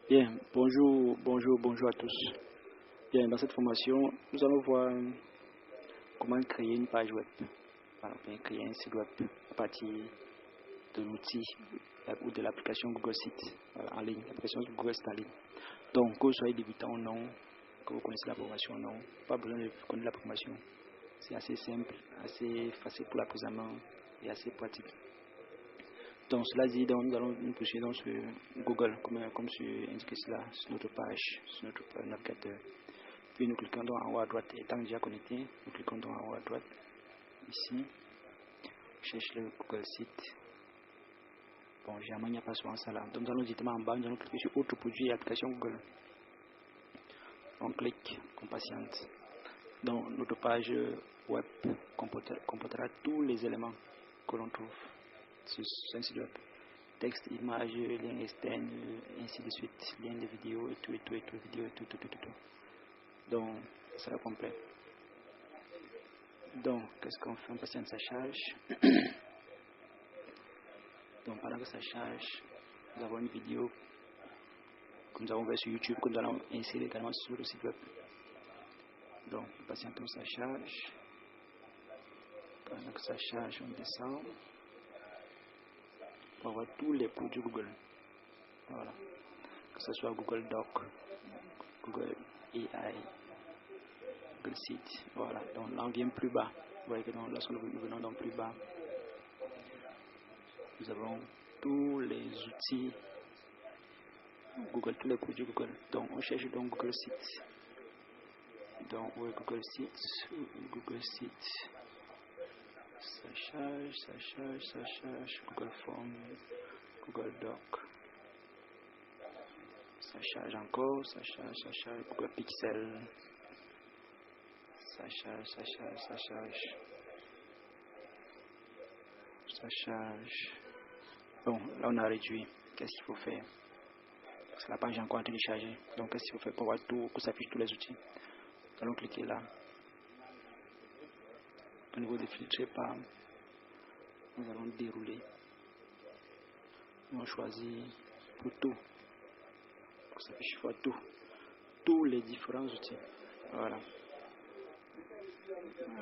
Bien, bonjour à tous. Bien, dans cette formation, nous allons voir comment créer une page web, bien créer un site web à partir de l'outil ou de l'application Google Site en ligne, l'application Google Site en ligne. Donc, que vous soyez débutant ou non, que vous connaissez la programmation ou non, pas besoin de connaître la programmation. C'est assez simple, assez facile pour la prise en main et assez pratique. Donc, cela dit, nous allons nous poursuivre sur Google, comme sur indiqué cela, sur notre page, sur notre navigateur. Puis nous cliquons donc en haut à droite, étant déjà connecté, nous cliquons donc en haut à droite, ici, cherche le Google Site. Bon, généralement il n'y a pas souvent ça là. Donc nous allons directement en bas, nous allons cliquer sur autre produit et application Google. On clique, on patiente. Donc notre page web comportera tous les éléments que l'on trouve sur un site web. Texte, image, lien externe, ainsi de suite, lien de vidéo et tout, vidéo et tout. Donc, ça sera complet. Donc, qu'est-ce qu'on fait? On patiente, ça charge. Donc, pendant que ça charge, nous avons une vidéo que nous avons vue sur YouTube, que nous allons insérer également sur le site web. Donc, patientons, ça charge. Pendant que ça charge, on descend pour avoir tous les produits Google. Voilà. Que ce soit Google Doc, Google AI, Google Site. Voilà. Donc, là, on vient plus bas. Vous voyez que lorsque nous venons donc plus bas, nous avons tous les outils Google, tous les produits Google. Donc, on cherche donc Google Site. Donc, oui, Google Site. Ça charge. Google Form, Google Doc. Ça charge encore, ça charge. Google Pixel. Ça charge. Bon, là on a réduit. Qu'est-ce qu'il faut faire? Parce que la page est encore en télécharger. Donc, qu'est-ce qu'il faut faire pour voir tout, que s'affiche tous les outils? Nous allons cliquer là. Au niveau de filtrer par, nous allons dérouler. Nous allons choisir pour tout. Pour que ça s'affiche pour tout. Tous les différents outils. Voilà.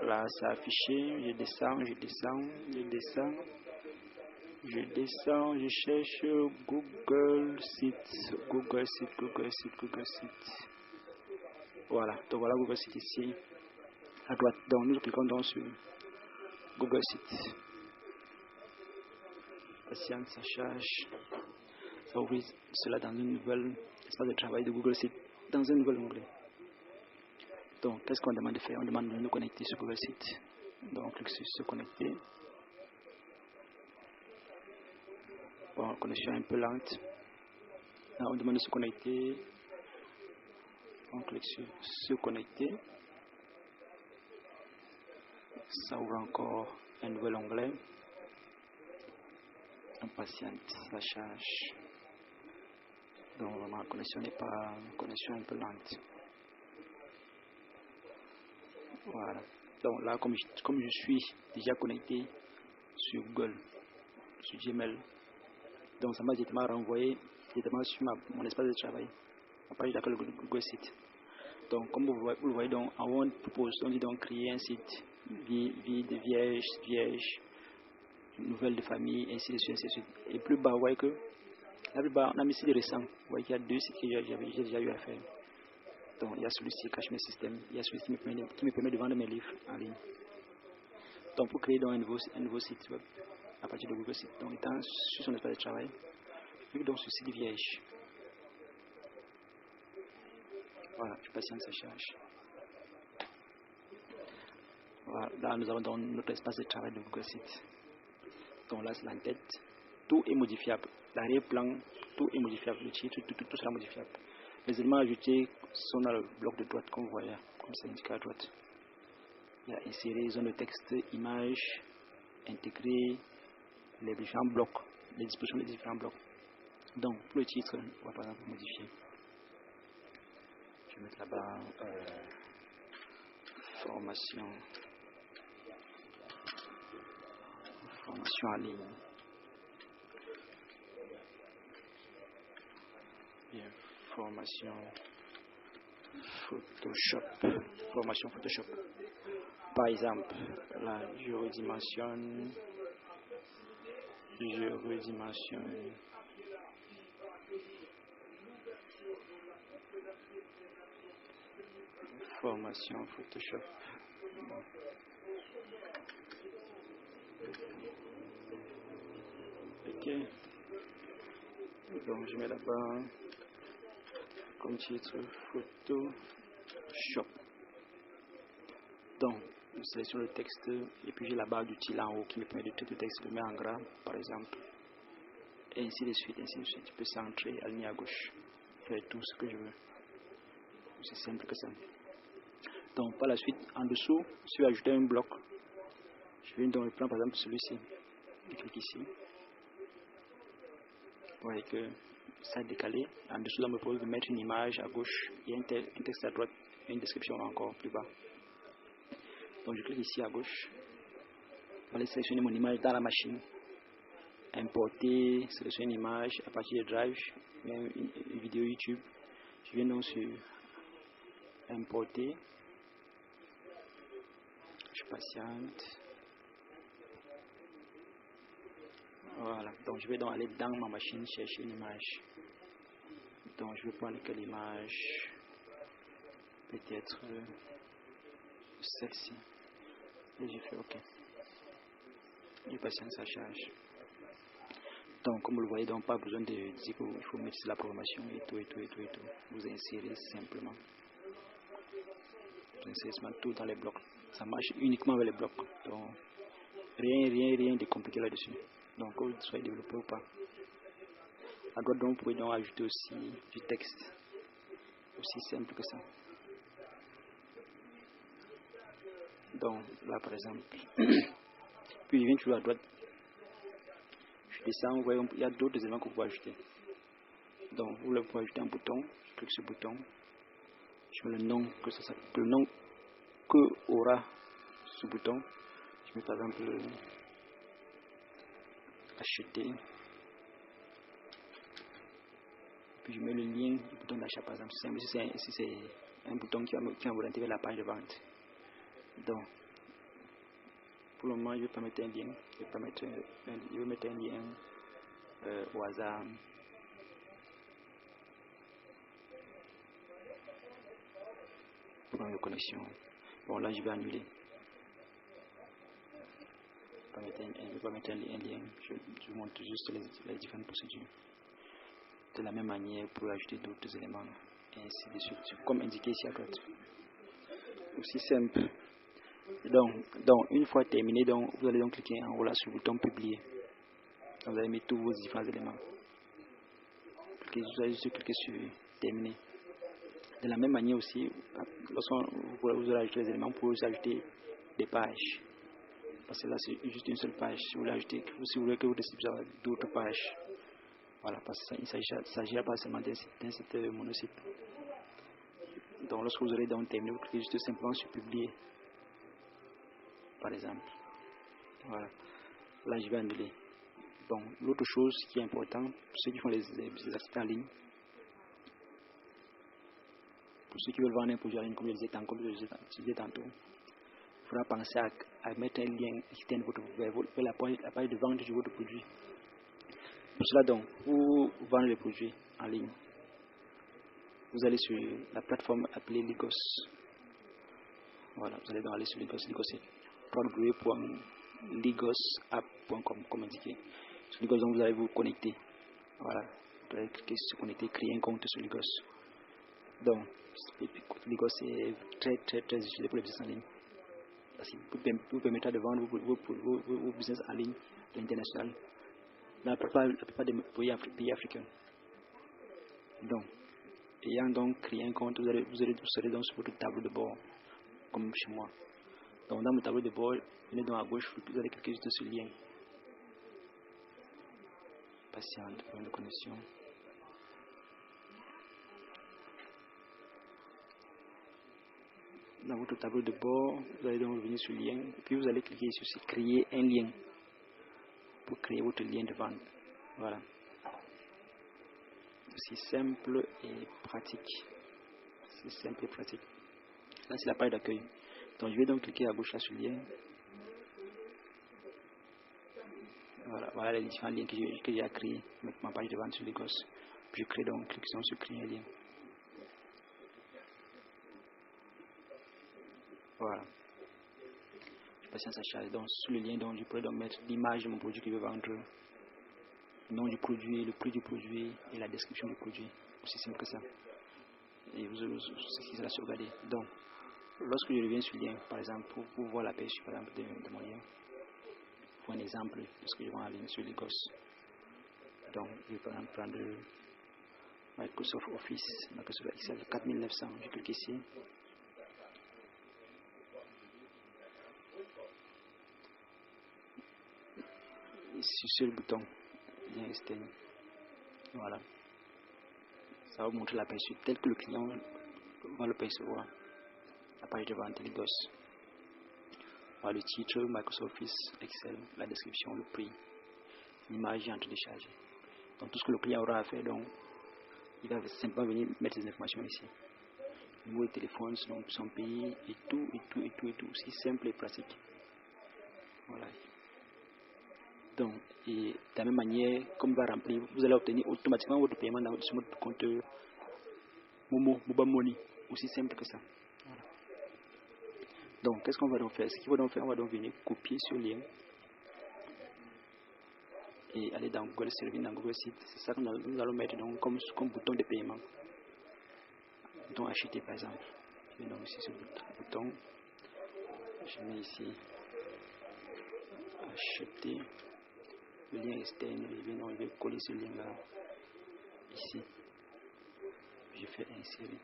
Là, ça a affiché. Je descends. Je cherche Google Site. Voilà. Donc, voilà Google Site ici. À droite. Donc, nous cliquons donc sur Google Site. Patiente, ça charge. Ça ouvre cela dans une nouvelle espace de travail de Google Site. Dans un nouvel onglet. Donc, qu'est-ce qu'on demande de faire? On demande de nous connecter sur Google Site. Donc, on clique sur se connecter. Bon, connexion un peu lente. Là, on demande de se connecter. On clique sur se connecter. Ça ouvre encore un nouvel onglet. On patiente, ça charge. Donc, vraiment, la connexion n'est pas connexion un peu lente. Voilà. Donc, là, comme je suis déjà connecté sur Google, sur Gmail, donc ça m'a directement renvoyé directement sur mon espace de travail, ma page d'accueil Google Site. Donc, comme vous le voyez, donc, en haut, on dit donc créer un site vide, vierge, nouvelle de famille, ainsi de suite. Et plus bas, vous voyez que là, plus bas, on a mis ici des récents. Vous voyez qu'il y a deux sites que j'ai déjà eu à faire. Donc, il y a celui-ci, Cache mes systèmes, il y a celui qui me permet de vendre mes livres en ligne. Donc, pour créer donc un nouveau site web à partir de Google Site, donc étant sur son espace de travail, je clique donc sur site vierge. Voilà, je patiente, ça charge. Voilà, là, nous avons donc notre espace de travail de Google Site. Donc là, c'est l'entête. Tout est modifiable. L'arrière-plan, tout est modifiable. Le titre, tout sera modifiable. Les éléments ajoutés sont dans le bloc de droite, comme vous voyez, comme c'est indiqué à droite. Il y a insérer zone de texte, image, intégrer les différents blocs, les dispositions des différents blocs. Donc, pour le titre, on va par exemple modifier. Je vais mettre là-bas formation en ligne. Bien. Formation Photoshop. Formation Photoshop. Par exemple, là, je redimensionne. Formation Photoshop. Ok. Donc je mets là-bas comme titre Photoshop. Donc je sélectionne le texte et puis j'ai la barre d'outils là en haut qui me permet de traiter le texte, de le mettre en gras par exemple. Et ainsi de suite, ainsi de suite. Je peux centrer, aligner à gauche, faire tout ce que je veux. C'est simple que ça. Donc par la suite, en dessous, si je vais ajouter un bloc, je viens donc le prendre par exemple celui-ci. Je clique ici. Vous voyez que ça a décalé. En dessous, là, on me propose de mettre une image à gauche. Il y a un texte à droite et une description encore plus bas. Donc je clique ici à gauche. Je vais aller sélectionner mon image dans la machine. Importer, sélectionner une image à partir de Drive, une vidéo YouTube. Je viens donc sur Importer. Je patiente. Voilà. Donc je vais donc aller dans ma machine chercher une image. Donc je vais prendre quelle image? Peut-être celle-ci. Et j'ai fait OK. Je patiente, ça charge. Donc comme vous le voyez, donc pas besoin de dire qu'il faut mettre la programmation et tout. Vous insérez simplement. Vous insérez tout dans les blocs. Ça marche uniquement avec les blocs. Donc rien de compliqué là-dessus. Donc que vous soyez développeur ou pas. À droite, donc, vous pouvez donc ajouter aussi du texte. Aussi simple que ça. Donc là par exemple. Puis je viens toujours à droite. Je descends, vous voyez, il y a d'autres éléments que vous pouvez ajouter. Donc vous pouvez ajouter un bouton. Je clique sur le bouton. Je mets le nom que aura ce bouton. Je mets par exemple acheter. Puis je mets le lien du bouton d'achat par exemple. Si c'est un bouton qui va vous orienter vers la page de vente. Donc pour le moment je ne vais pas mettre un lien. Je vais mettre un lien au hasard. Problème de connexion. Bon là je vais annuler. Je ne vais pas mettre un lien. Je vous montre juste les différentes procédures. De la même manière pour ajouter d'autres éléments. Et ainsi de suite. Comme indiqué ici à droite. Aussi simple. Donc une fois terminé, donc, vous allez donc cliquer en haut là sur le bouton publier. Vous allez mettre tous vos différents éléments. Vous allez juste cliquer sur terminer. De la même manière aussi, lorsque vous allez ajouter les éléments, vous pouvez aussi ajouter des pages. Parce que là c'est juste une seule page. Si vous voulez que vous décidez d'autres pages. Voilà, parce qu'il ne s'agira pas seulement d'un site monosite. Donc lorsque vous aurez donc terminé, vous cliquez juste simplement sur publier. Par exemple. Voilà. Là je vais annuler. Bon, l'autre chose qui est importante, pour ceux qui font les activités en ligne, pour ceux qui veulent vendre un produit en ligne, comme je disais tantôt, il faudra penser à mettre un lien externe vers la page de vente de votre produit. Pour cela donc, pour vendre le produit en ligne, vous allez sur la plateforme appelée Ligos. Voilà, vous allez donc aller sur Ligos. Ligos c'est www.ligosapp.com comme indiqué. Sur Ligos, donc, vous allez vous connecter. Voilà, vous allez cliquer sur connecter, créer un compte sur Ligos. Donc, Ligos est très utilisé pour les business en ligne. Parce qu'il vous permettra de vendre vos business en ligne de l'international dans la plupart des pays africains. Donc, ayant donc créé un compte, vous serez donc sur votre tableau de bord, comme chez moi. Donc, dans mon tableau de bord, venez donc à gauche, vous allez cliquer juste sur le lien. Patiente, problème de connexion. Dans votre tableau de bord, vous allez donc revenir sur le lien, puis vous allez cliquer sur créer un lien pour créer votre lien de vente. Voilà. aussi simple et pratique. C'est simple et pratique. Là, c'est la page d'accueil. Donc, je vais donc cliquer à gauche là sur le lien. Voilà les différents liens que j'ai créés. Mettre ma page de vente sur Lagos. Puis je crée donc, clique sur créer un lien. Voilà. Je passe à sa charge. Donc, sur le lien, donc, je pourrais donc mettre l'image de mon produit que je veux vendre, le nom du produit, le prix du produit et la description du produit. Aussi simple que ça. Et c'est la sauvegarder. Donc, lorsque je reviens sur le lien, par exemple, pour voir la page par exemple, de mon lien, pour un exemple de ce que je vends en ligne sur Lagos. Donc, je vais par exemple prendre Microsoft Office, Microsoft Excel 4900. Je clique ici. Ici sur le bouton lien externe. Voilà. Ça va vous montrer la page suite telle que le client va le percevoir. La page de vente Lagos. Voilà le titre, Microsoft Office, Excel, la description, le prix, l'image en télécharger. Donc tout ce que le client aura à faire, donc il va simplement venir mettre les informations ici. Le numéro de téléphone, son pays et tout. Aussi simple et pratique. Voilà. Donc, et de la même manière, comme il va remplir, vous allez obtenir automatiquement votre paiement sur votre compte Momo, Mobile Money. Aussi simple que ça. Voilà. Donc, qu'est-ce qu'on va donc faire? Ce qu'il va donc faire, on va donc venir copier ce lien et aller dans Google Service, dans Google Site. C'est ça que nous allons mettre donc comme bouton de paiement. Bouton acheter par exemple. Je vais donc ici ce bouton. Je mets ici acheter. Le lien externe, je vais coller ce lien là ici. Je fais insérer.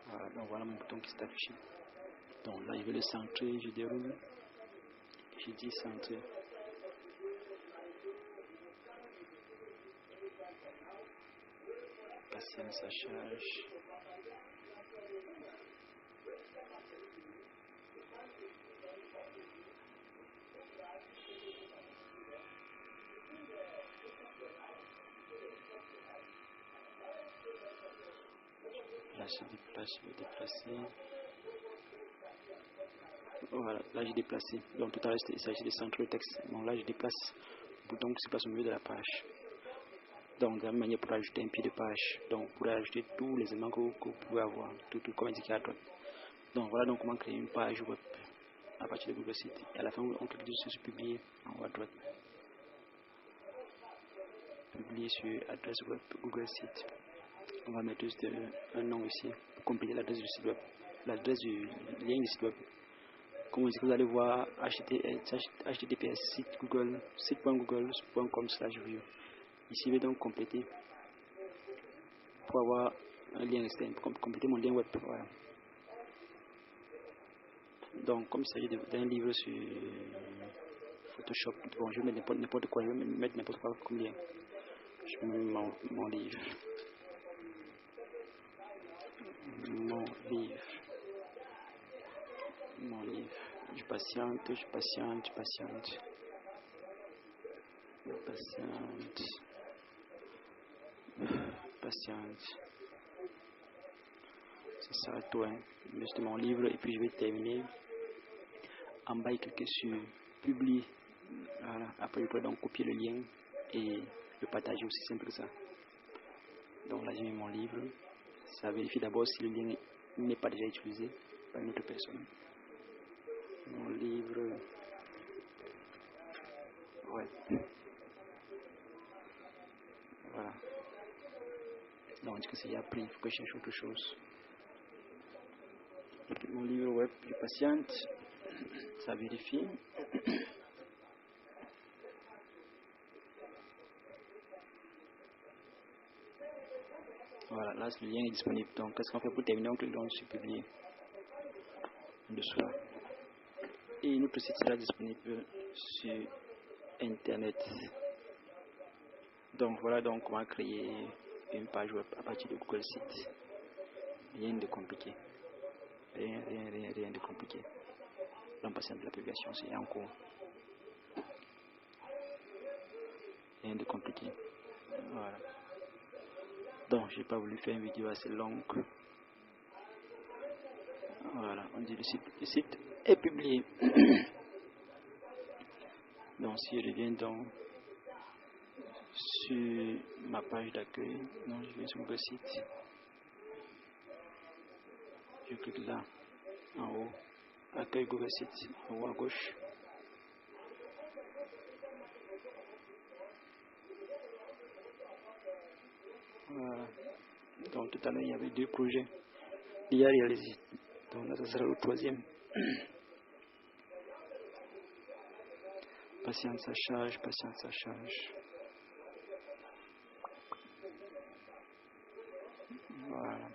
Voilà, donc voilà mon bouton qui s'est affiché. Donc là je vais le centrer, je déroule. Je dis centrer. Patience, ça charge. Là je vais déplacer. Voilà, là j'ai déplacé. Donc tout à l'heure il s'agit de centrer le texte. Donc là je déplace le bouton qui se passe au milieu de la page. Donc de la même manière pour ajouter un pied de page. Donc vous pourrez ajouter tous les éléments que vous pouvez avoir, tout comme indiqué à droite. Donc voilà donc comment créer une page web à partir de Google Site. Et à la fin on clique dessus sur publier en haut à droite. Publier sur adresse web Google Site. On va mettre juste un nom ici pour compléter l'adresse du site web, l'adresse du lien du site web. Comme vous allez voir, https site.google.com/view. Ici, je vais donc compléter pour avoir un lien externe, pour compléter mon lien web. Voilà. Donc, comme il s'agit d'un livre sur Photoshop, bon, je vais mettre n'importe quoi, je vais mettre n'importe quoi comme lien. Je mets mon livre. Mon livre. Je patiente. C'est ça tout, hein. Juste mon livre et puis je vais terminer. En bas, cliquer sur publier. Voilà. Après, je peux donc copier le lien et le partager aussi simple que ça. Donc là, j'ai mis mon livre. Ça vérifie d'abord si le lien n'est pas déjà utilisé par une autre personne. Mon livre. Ouais. Voilà. Donc, est-ce que c'est déjà pris? Il faut que je cherche autre chose. Mon livre web, je patiente. Ça vérifie. Voilà, là le lien est disponible. Donc, qu'est-ce qu'on fait pour terminer? On clique donc sur publier en dessous là. Et notre site sera disponible sur Internet. Donc, voilà donc comment créer une page web à partir de Google Site. Rien de compliqué. Rien de compliqué. Donc, patiente de la publication, c'est en cours. Rien de compliqué. Voilà. Donc, j'ai pas voulu faire une vidéo assez longue. Voilà, on dit le site est publié. Donc, si je reviens donc sur ma page d'accueil, donc je viens sur le site. Je clique là, en haut, accueil Google Site, en haut à gauche. Voilà. Donc tout à l'heure il y avait 2 projets déjà réalisés. Donc là ce sera le 3e. Patience ça charge, patience ça charge. Voilà.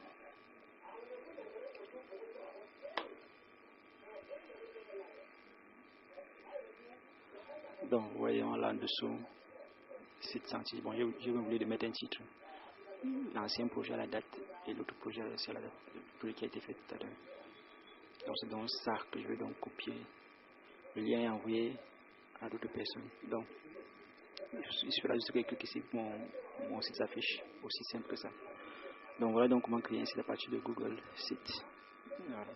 Donc voyons là en dessous, site senti. Bon, j'ai oublié de mettre un titre. L'ancien projet à la date et l'autre projet c'est la date, le projet qui a été fait tout à l'heure. Donc c'est donc ça que je vais donc copier. Le lien est envoyé à d'autres personnes. Donc il suffira juste que cliquer ici pour mon site s'affiche. Aussi simple que ça. Donc voilà donc comment créer un site à partir de Google Site. Voilà.